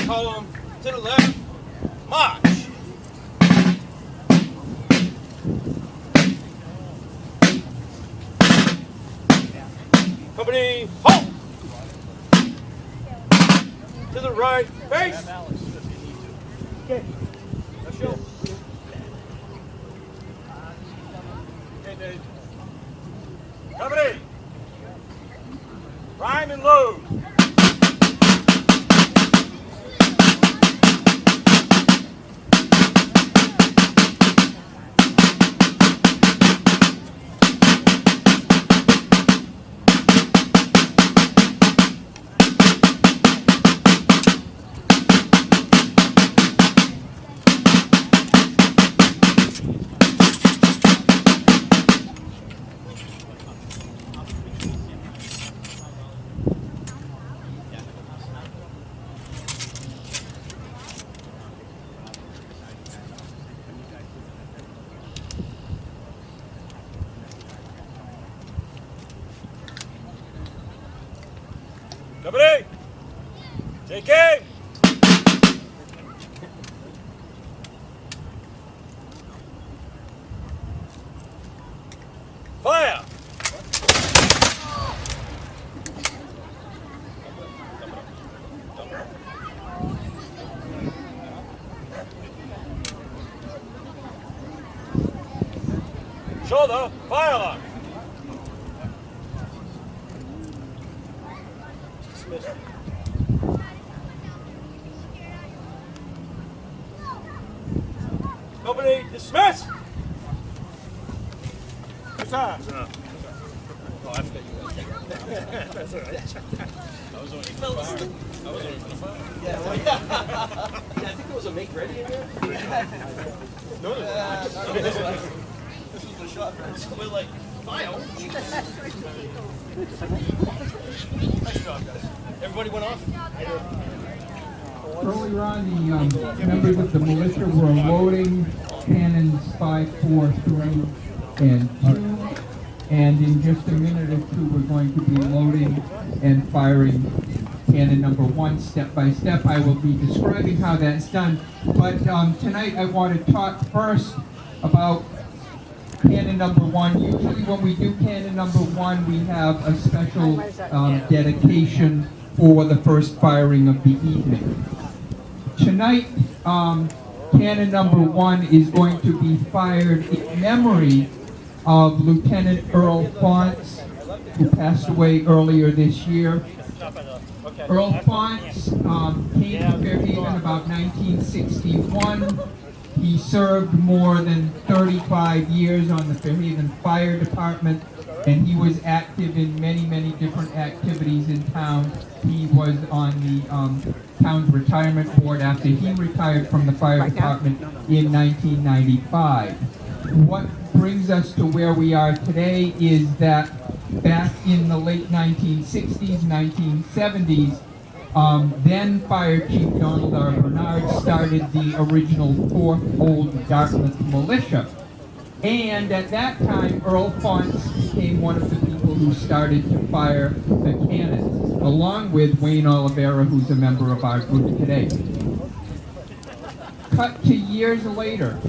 column to the left. March. Company, halt. To the right, face. Okay. Let's go. Okay, Dave. Company. Prime and load. Company, take aim. Fire. Shoulder, fire alarm. Company, dismiss! What's that? Oh, I haven't got you. That's all right. I was only for the fire. I was only for the fire. Yeah, well, yeah. I think there was a make ready in there. No, this was the shot. So we're like, file. Nice job, guys. Everybody went off? Earlier on, the members of the militia were loading cannons 5, 4, 3, and 2. And in just a minute or two, we're going to be loading and firing cannon number 1 step by step. I will be describing how that's done. But tonight I want to talk first about cannon number 1. Usually when we do cannon number 1, we have a special dedication for the first firing of the evening. Tonight, cannon number 1 is going to be fired in memory of Lieutenant Earl Fonts, who passed away earlier this year. Earl Fonts came to Fairhaven about 1961. He served more than 35 years on the Fairhaven Fire Department, and he was active in many, many different activities in town. He was on the town's retirement board after he retired from the fire department in 1995. What brings us to where we are today is that back in the late 1960s, 1970s, then Fire Chief Donald R. Bernard started the original 4th Old Dartmouth Militia. And at that time, Earl Fonts became one of the people who started to fire the cannons, along with Wayne Oliveira, who's a member of our group today. Cut to years later,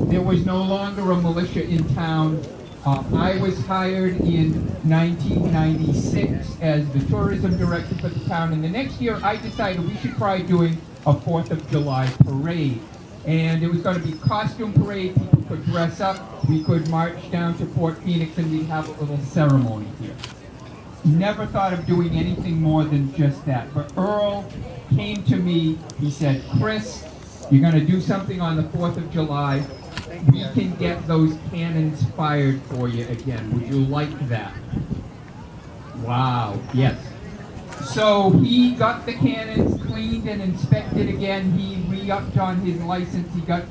there was no longer a militia in town. I was hired in 1996 as the tourism director for the town, and the next year I decided we should try doing a 4th of July parade. And it was going to be a costume parade, people could dress up, we could march down to Fort Phoenix, and we'd have a little ceremony here. Never thought of doing anything more than just that. But Earl came to me, he said, Chris, you're going to do something on the 4th of July. We can get those cannons fired for you again. Would you like that? Wow, yes. So he got the cannons cleaned and inspected again. He re-upped on his license. He got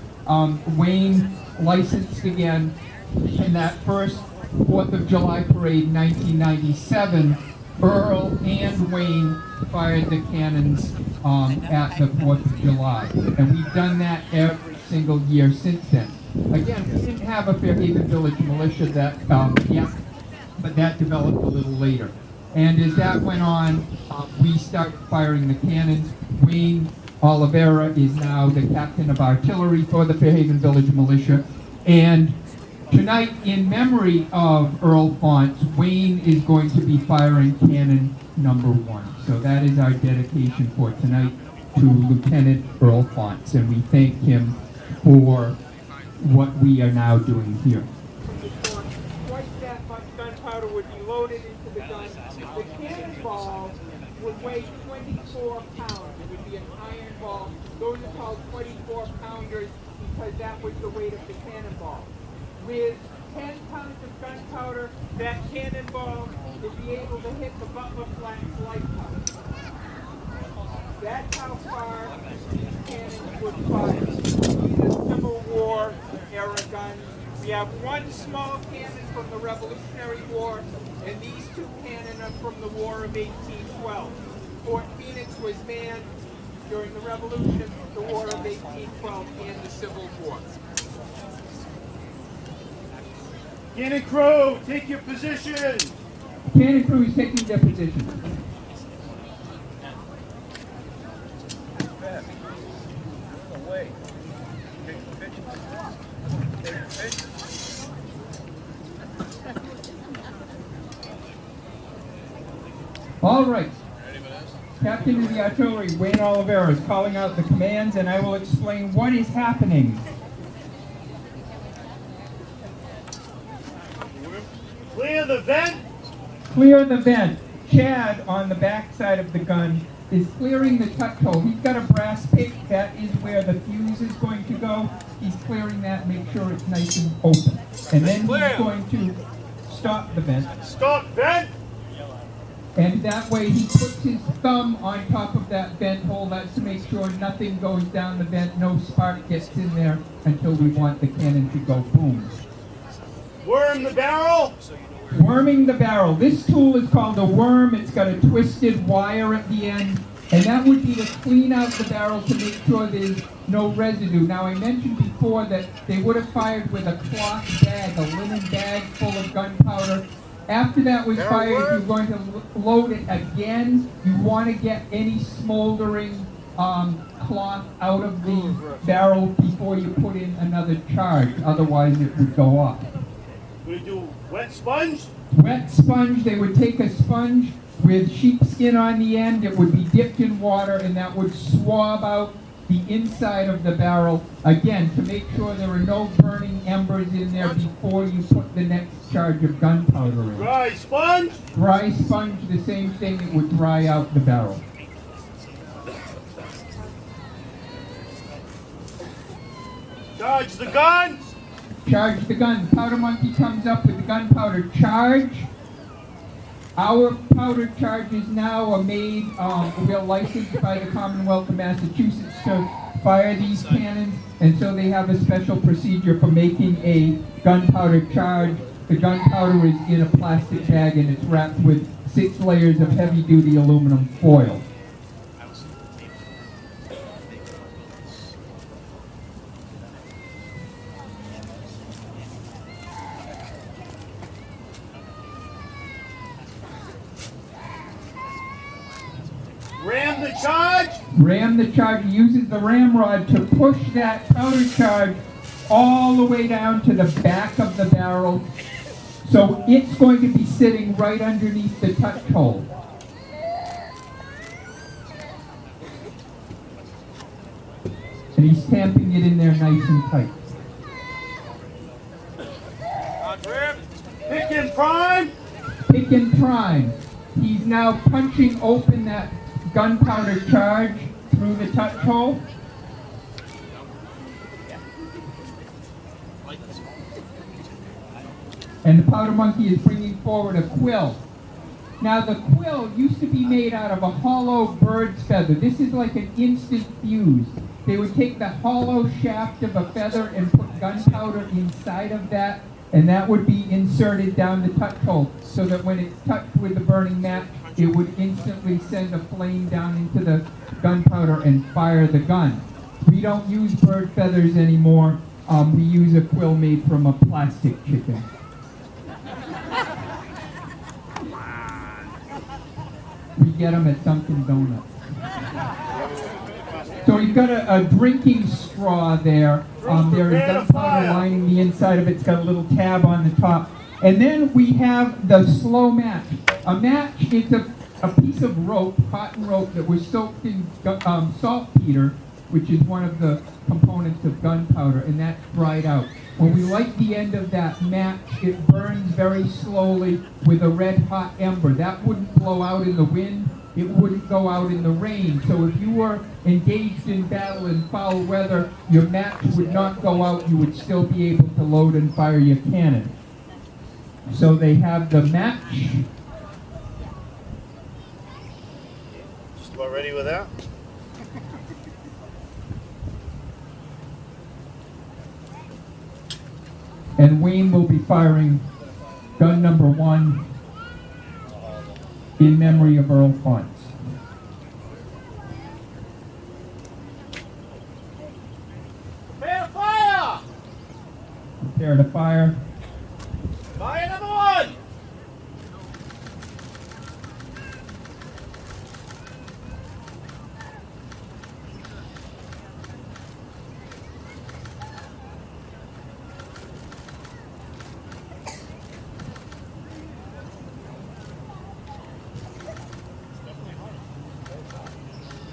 Wayne licensed again. And that first 4th of July parade in 1997, Earl and Wayne fired the cannons at the 4th of July. And we've done that every single year since then. Again, we didn't have a Fairhaven Village militia that, but that developed a little later. And as that went on, we started firing the cannons. Wayne Oliveira is now the captain of artillery for the Fairhaven Village Militia. And tonight, in memory of Earl Fonts, Wayne is going to be firing cannon number 1. So that is our dedication for tonight to Lieutenant Earl Fonts, and we thank him for what we are now doing here. Twice that much gunpowder would be loaded into the gun. The cannonball would weigh 24 pounds. It would be an iron ball. Those are called 24-pounders because that was the weight of the cannonball. With 10 pounds of gunpowder, that cannonball would be able to hit the Butler Flats lighthouse. That's how far these cannons would fire. These are Civil War era guns. We have one small cannon from the Revolutionary War, and these 2 cannon are from the War of 1812. Fort Phoenix was manned during the Revolution, the War of 1812, and the Civil War. Cannon crew, take your position. Cannon crew is taking their position. All right. Captain of the Artillery, Wayne Oliveira, is calling out the commands, and I will explain what is happening. Clear the vent. Clear the vent. Chad, on the back side of the gun, is clearing the touch hole. He's got a brass pick. That is where the fuse is going to go. He's clearing that, make sure it's nice and open. And then he's going to stop the vent. Stop vent. And that way he puts his thumb on top of that vent hole. That's to make sure nothing goes down the vent, no spark gets in there until we want the cannon to go boom. Worm the barrel. Worming the barrel. This tool is called a worm. It's got a twisted wire at the end, and that would be to clean out the barrel to make sure there's no residue. Now, I mentioned before that they would have fired with a cloth bag, a linen bag full of gunpowder. After that was fired, you're going to load it again. You want to get any smoldering cloth out of the barrel before you put in another charge. Otherwise, it would go off. We do wet sponge? Wet sponge, they would take a sponge with sheepskin on the end. It would be dipped in water, and that would swab out the inside of the barrel, again, to make sure there are no burning embers in there before you put the next charge of gunpowder in. Dry sponge? Dry sponge, the same thing, it would dry out the barrel. Charge the gun? Charge the gun. Powder Monkey comes up with the gunpowder charge. Our powder charges now are made, we're licensed by the Commonwealth of Massachusetts to fire these cannons, and so they have a special procedure for making a gunpowder charge. The gunpowder is in a plastic bag and it's wrapped with 6 layers of heavy-duty aluminum foil. Ram the charge? Ram the charge. He uses the ramrod to push that powder charge all the way down to the back of the barrel. So it's going to be sitting right underneath the touch hole. And he's tamping it in there nice and tight. Pick and prime? Pick and prime. He's now punching open that gunpowder charge through the touch hole. And the Powder Monkey is bringing forward a quill. Now the quill used to be made out of a hollow bird's feather. This is like an instant fuse. They would take the hollow shaft of a feather and put gunpowder inside of that, and that would be inserted down the touch hole so that when it's touched with the burning match, it would instantly send a flame down into the gunpowder and fire the gun. We don't use bird feathers anymore. We use a quill made from a plastic chicken. We get them at Dunkin' Donuts. So you've got a drinking straw there. There is gunpowder lining the inside of it. It's got a little tab on the top. And then we have the slow match. A match is a piece of rope, cotton rope, that was soaked in saltpeter, which is one of the components of gunpowder, and that's dried out. When we light the end of that match, it burns very slowly with a red-hot ember. That wouldn't blow out in the wind. It wouldn't go out in the rain. So if you were engaged in battle in foul weather, your match would not go out. You would still be able to load and fire your cannon. So they have the match. Just about ready with that? And Wayne will be firing gun number 1 in memory of Earl Fonts. Prepare to fire! Prepare to fire. Fire number 1!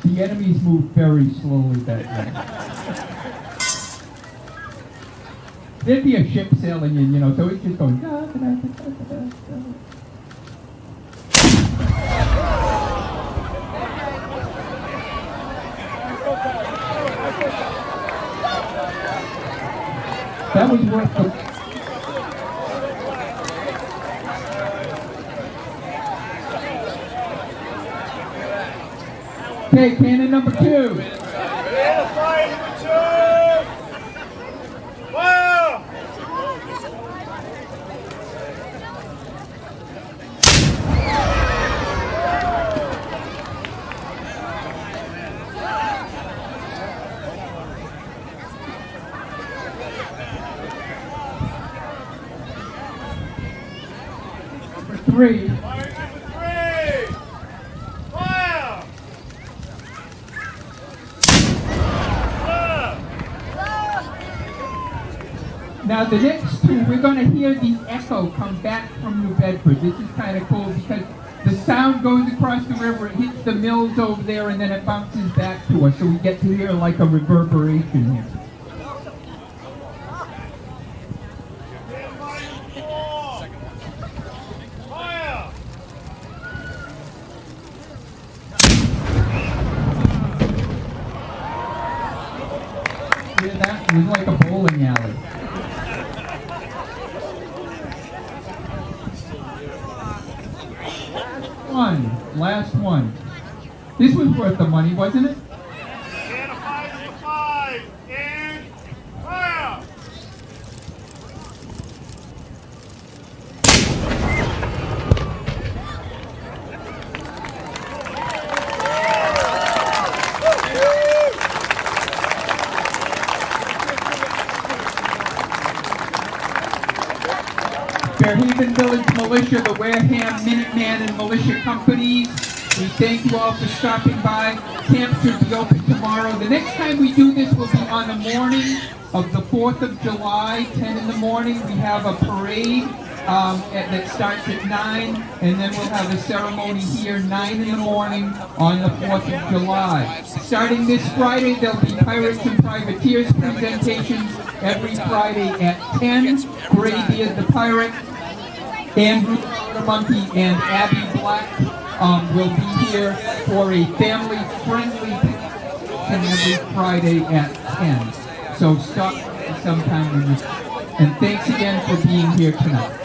The enemies move very slowly that way. There'd be a ship sailing in, so it's just going. Da, da, da, da, da, da, da. That was worth the. Okay, cannon number 2. Prepare to fire number 2! Fire! Number 3. Fire number 3! Fire! Now the next 2, we're going to hear the echo come back from New Bedford. This is kind of cool because the sound goes across the river, it hits the mills over there, and then it bounces back to us. So we get to hear like a reverberation here. Fire! Hear that? It was like a bowling alley. Last one. This was worth the money, wasn't it? Prepare to fire number 5! And fire! Fairhaven Village Militia, the Wareham Minuteman and Militia Companies. We thank you all for stopping by. Camp should be open tomorrow. The next time we do this will be on the morning of the 4th of July, 10 in the morning. We have a parade that starts at 9, and then we'll have a ceremony here 9 in the morning on the 4th of July. Starting this Friday, there'll be Pirates and Privateers presentations every Friday at 10. Brady's the Pirate, Andrew the Monkey, and Abby Black will be here for a family-friendly and every Friday at 10. So stop sometime when you. And thanks again for being here tonight.